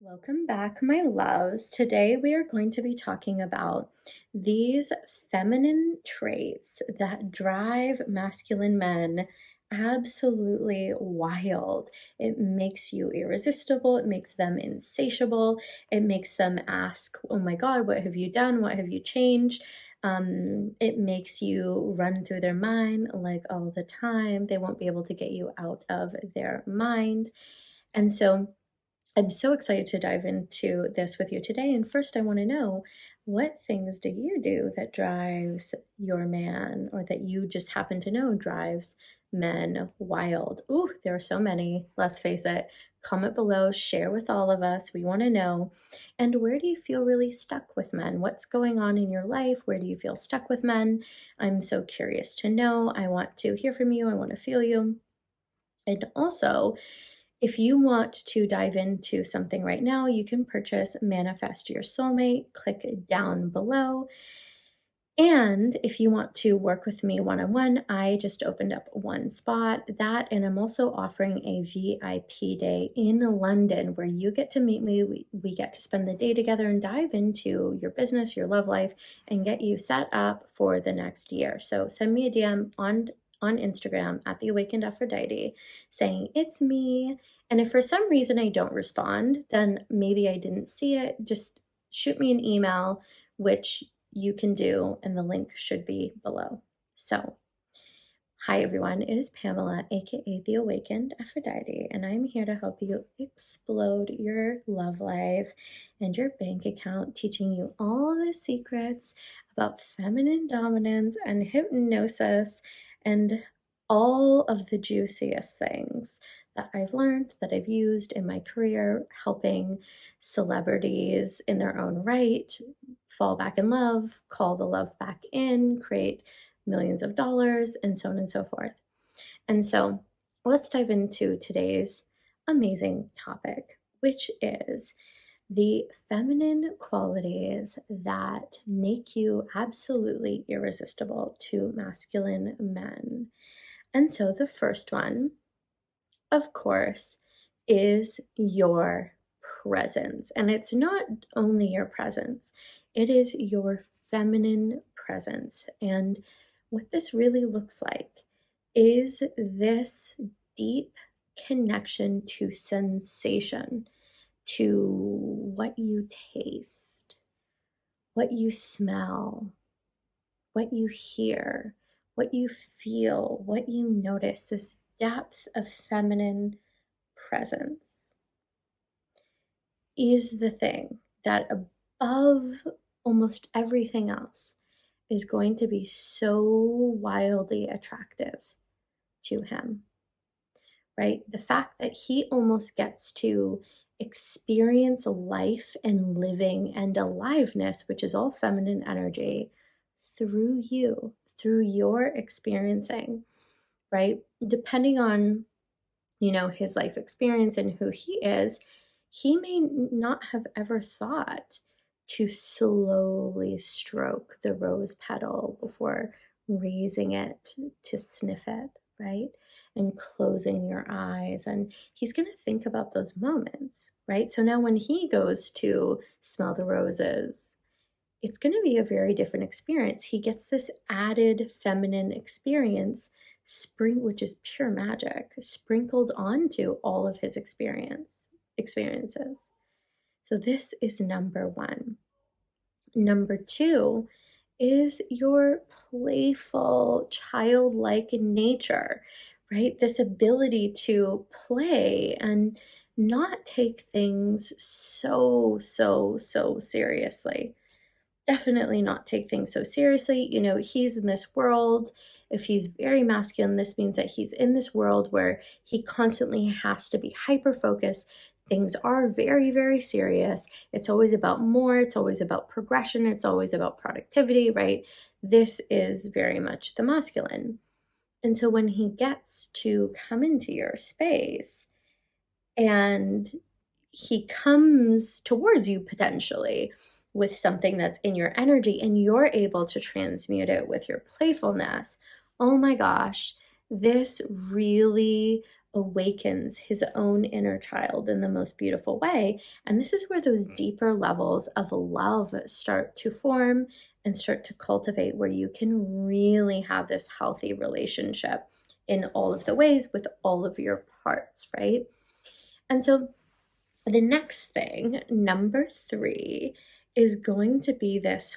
Welcome back, my loves. Today we are going to be talking about these feminine traits that drive masculine men absolutely wild. It makes you irresistible, it makes them insatiable, it makes them ask, oh my God, what have you done? What have you changed? It makes you run through their mind like all the time. They won't be able to get you out of their mind. And so, I'm so excited to dive into this with you today. And first, I want to know, what things do you do that drives your man, or that you just happen to know drives men wild? Ooh, there are so many. Let's face it. Comment below, share with all of us. We want to know. And where do you feel really stuck with men? What's going on in your life? Where do you feel stuck with men? I'm so curious to know. I want to hear from you. I want to feel you. And also, if you want to dive into something right now, you can purchase Manifest Your Soulmate. Click down below. And if you want to work with me one-on-one, I just opened up one spot. That, and I'm also offering a VIP day in London where you get to meet me. We get to spend the day together and dive into your business, your love life, and get you set up for the next year. So send me a DM on Instagram at the Awakened Aphrodite saying it's me. And if for some reason I don't respond, then maybe I didn't see it. Just shoot me an email, which you can do, and the link should be below. So, hi everyone, it is Pamela, aka the Awakened Aphrodite, and I'm here to help you explode your love life and your bank account, teaching you all the secrets about feminine dominance and hypnosis and all of the juiciest things that I've learned, that I've used in my career, helping celebrities in their own right fall back in love, call the love back in, create millions of dollars, and so on and so forth. And so let's dive into today's amazing topic, which is the feminine qualities that make you absolutely irresistible to masculine men. And so the first one, of course, is your presence. And it's not only your presence, it is your feminine presence. And what this really looks like is this deep connection to sensation, to what you taste, what you smell, what you hear, what you feel, what you notice, this depth of feminine presence is the thing that, above almost everything else, is going to be so wildly attractive to him, right? The fact that he almost gets to experience life and living and aliveness, which is all feminine energy, through you, through your experiencing, right? Depending on, his life experience and who he is, he may not have ever thought to slowly stroke the rose petal before raising it to sniff it, right? And closing your eyes. And he's going to think about those moments, right? So now when he goes to smell the roses, it's going to be a very different experience. He gets this added feminine experience, which is pure magic, sprinkled onto all of his experiences. So this is number one. Number two is your playful, childlike nature, right? This ability to play and not take things so seriously. Definitely not take things so seriously. He's in this world. If he's very masculine, this means that he's in this world where he constantly has to be hyper focused. Things are very serious. It's always about more. It's always about progression. It's always about productivity, right? This is very much the masculine. And so when he gets to come into your space and he comes towards you potentially with something that's in your energy and you're able to transmute it with your playfulness, oh my gosh, this really awakens his own inner child in the most beautiful way. And this is where those deeper levels of love start to form and start to cultivate, where you can really have this healthy relationship in all of the ways with all of your parts, right? And so the next thing, number 3, is going to be this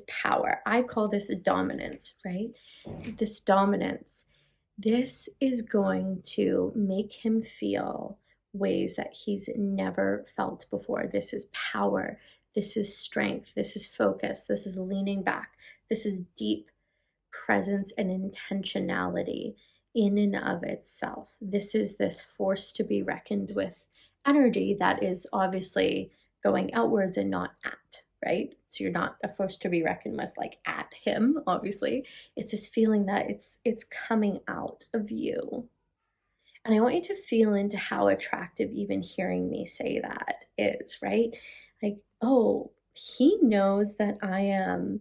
power. I call this dominance, right? This dominance. This is going to make him feel ways that he's never felt before. This is power. This is strength. This is focus. This is leaning back. This is deep presence and intentionality in and of itself. This is this force to be reckoned with energy that is obviously going outwards and not at, right? So you're not a force to be reckoned with like at him, obviously. It's this feeling that it's coming out of you. And I want you to feel into how attractive even hearing me say that is, right? Like, oh, he knows that I am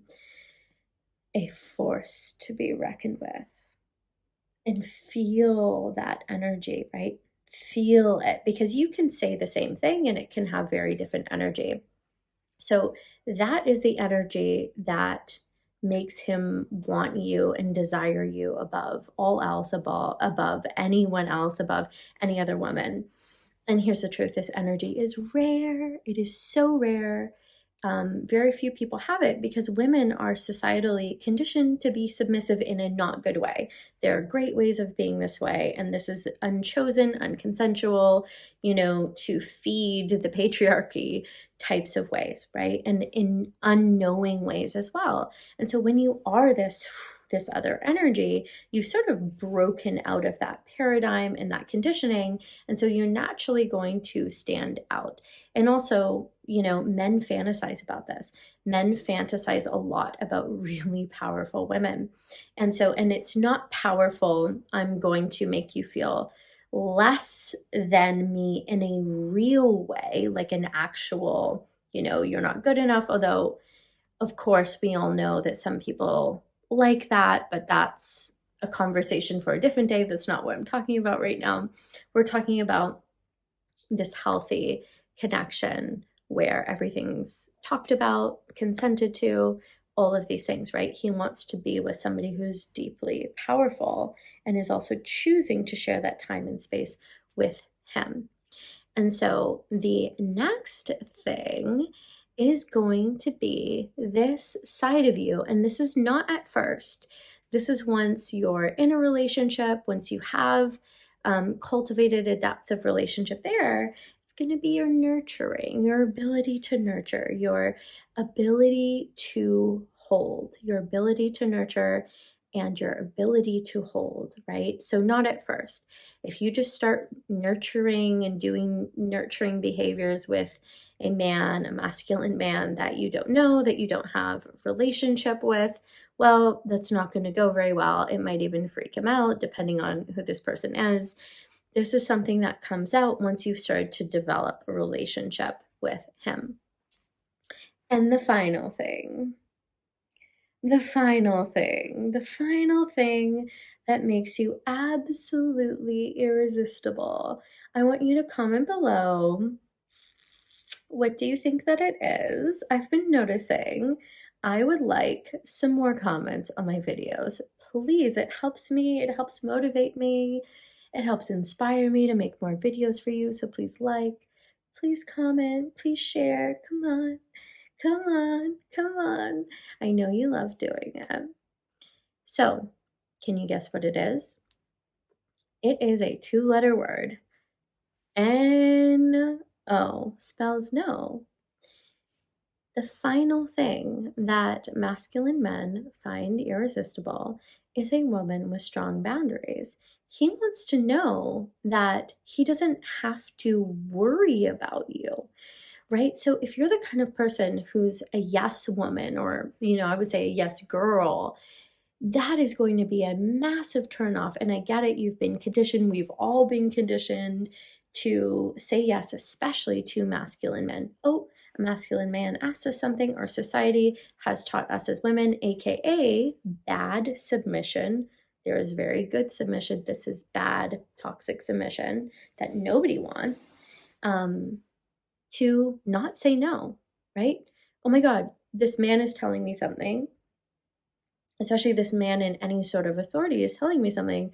a force to be reckoned with. And feel that energy, right? Feel it, because you can say the same thing and it can have very different energy. So that is the energy that makes him want you and desire you above all else, above anyone else, above any other woman. And here's the truth, this energy is rare. It is so rare. Very few people have it because women are societally conditioned to be submissive in a not good way. There are great ways of being this way, and this is unchosen, unconsensual, to feed the patriarchy types of ways, right? And in unknowing ways as well. And so when you are this other energy, you've sort of broken out of that paradigm and that conditioning. And so you're naturally going to stand out. And also, men fantasize about this. Men fantasize a lot about really powerful women. And it's not powerful, I'm going to make you feel less than me in a real way, like an actual, you're not good enough. Although, of course, we all know that some people like that, but that's a conversation for a different day. That's not what I'm talking about right now. We're talking about this healthy connection where everything's talked about, consented to, all of these things, right? He wants to be with somebody who's deeply powerful and is also choosing to share that time and space with him. And so the next thing is going to be this side of you. And this is not at first. This is once you're in a relationship, once you have cultivated a depth of relationship there, it's going to be your nurturing, your ability to nurture, your ability to hold, your ability to nurture, and your ability to hold, right? So not at first. If you just start nurturing and doing nurturing behaviors with a man, a masculine man that you don't know, that you don't have a relationship with, well, that's not going to go very well. It might even freak him out, depending on who this person is. This is something that comes out once you've started to develop a relationship with him. And the final thing that makes you absolutely irresistible. I want you to comment below. What do you think that it is? I've been noticing I would like some more comments on my videos. Please, it helps me, it helps motivate me, it helps inspire me to make more videos for you. So please please comment, please share. Come on. I know you love doing it. So, can you guess what it is? It is a 2-letter word. N-O spells no. The final thing that masculine men find irresistible is a woman with strong boundaries. He wants to know that he doesn't have to worry about you. Right? So if you're the kind of person who's a yes woman, or, I would say a yes girl, that is going to be a massive turnoff. And I get it. You've been conditioned. We've all been conditioned to say yes, especially to masculine men. Oh, a masculine man asks us something, or society has taught us as women, AKA bad submission, There is very good submission. This is bad, toxic submission that nobody wants. To not say no, right? Oh my God, this man is telling me something, especially this man in any sort of authority is telling me something.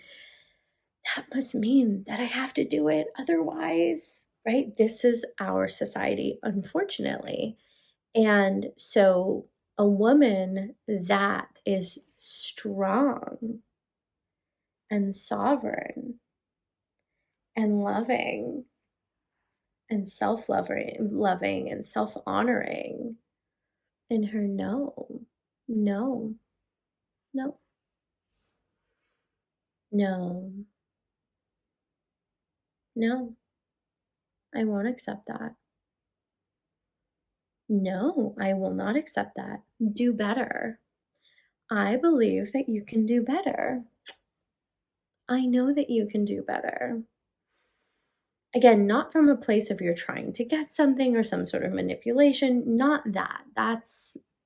That must mean that I have to do it otherwise, right? This is our society, unfortunately. And so a woman that is strong and sovereign and loving and self-loving and self-honoring in her no, no, no, no, no, I won't accept that. No, I will not accept that. Do better. I believe that you can do better. I know that you can do better. Again, not from a place of you're trying to get something or some sort of manipulation, not that.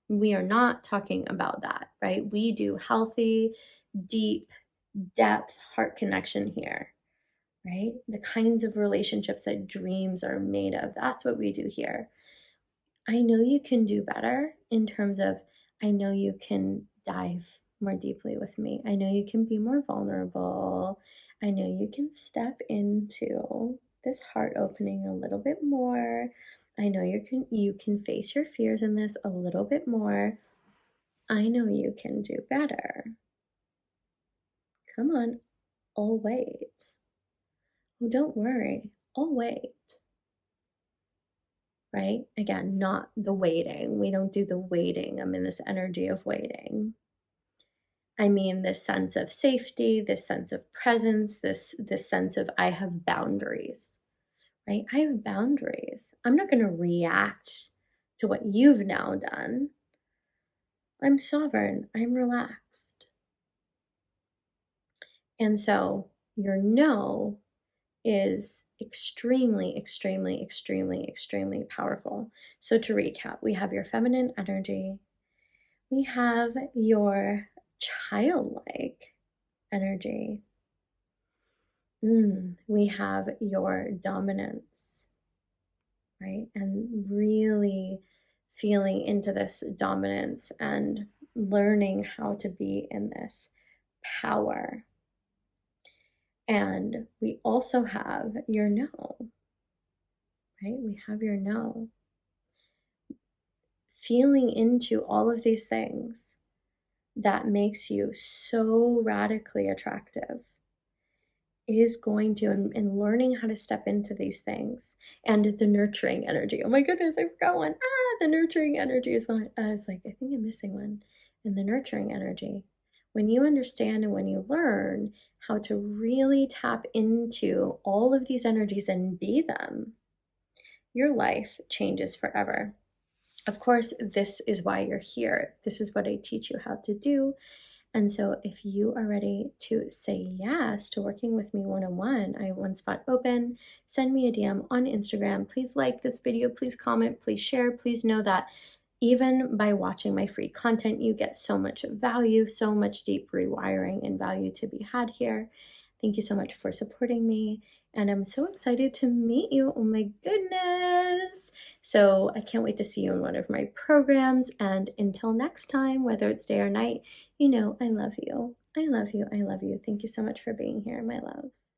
We are not talking about that, right? We do healthy, deep, depth heart connection here, right? The kinds of relationships that dreams are made of. That's what we do here. I know you can do better in terms of, I know you can dive more deeply with me. I know you can be more vulnerable. I know you can step into this heart opening a little bit more. I know you can face your fears in this a little bit more. I know you can do better. Come on, I'll wait. Oh, don't worry. I'll wait. Right? Again, not the waiting. We don't do the waiting. I'm in this energy of waiting. I mean this sense of safety, this sense of presence, this sense of I have boundaries. Right? I have boundaries. I'm not going to react to what you've now done. I'm sovereign. I'm relaxed. And so your no is extremely, extremely, extremely, extremely powerful. So to recap, we have your feminine energy, we have your childlike energy, we have your dominance, right? And really feeling into this dominance and learning how to be in this power. And we also have your no, right? We have your no. Feeling into all of these things that makes you so radically attractive is going to, and learning how to step into these things and the nurturing energy. Oh my goodness, I forgot one. The nurturing energy is one. I was like, I think I'm missing one. And the nurturing energy. When you understand and when you learn how to really tap into all of these energies and be them, your life changes forever. Of course, this is why you're here. This is what I teach you how to do. And so if you are ready to say yes to working with me one-on-one, I have one spot open. Send me a DM on Instagram. Please like this video. Please comment. Please share. Please know that even by watching my free content, you get so much value, so much deep rewiring and value to be had here. Thank you so much for supporting me. And I'm so excited to meet you. Oh my goodness. So I can't wait to see you in one of my programs. And until next time, whether it's day or night, you know, I love you. I love you. I love you. Thank you so much for being here, my loves.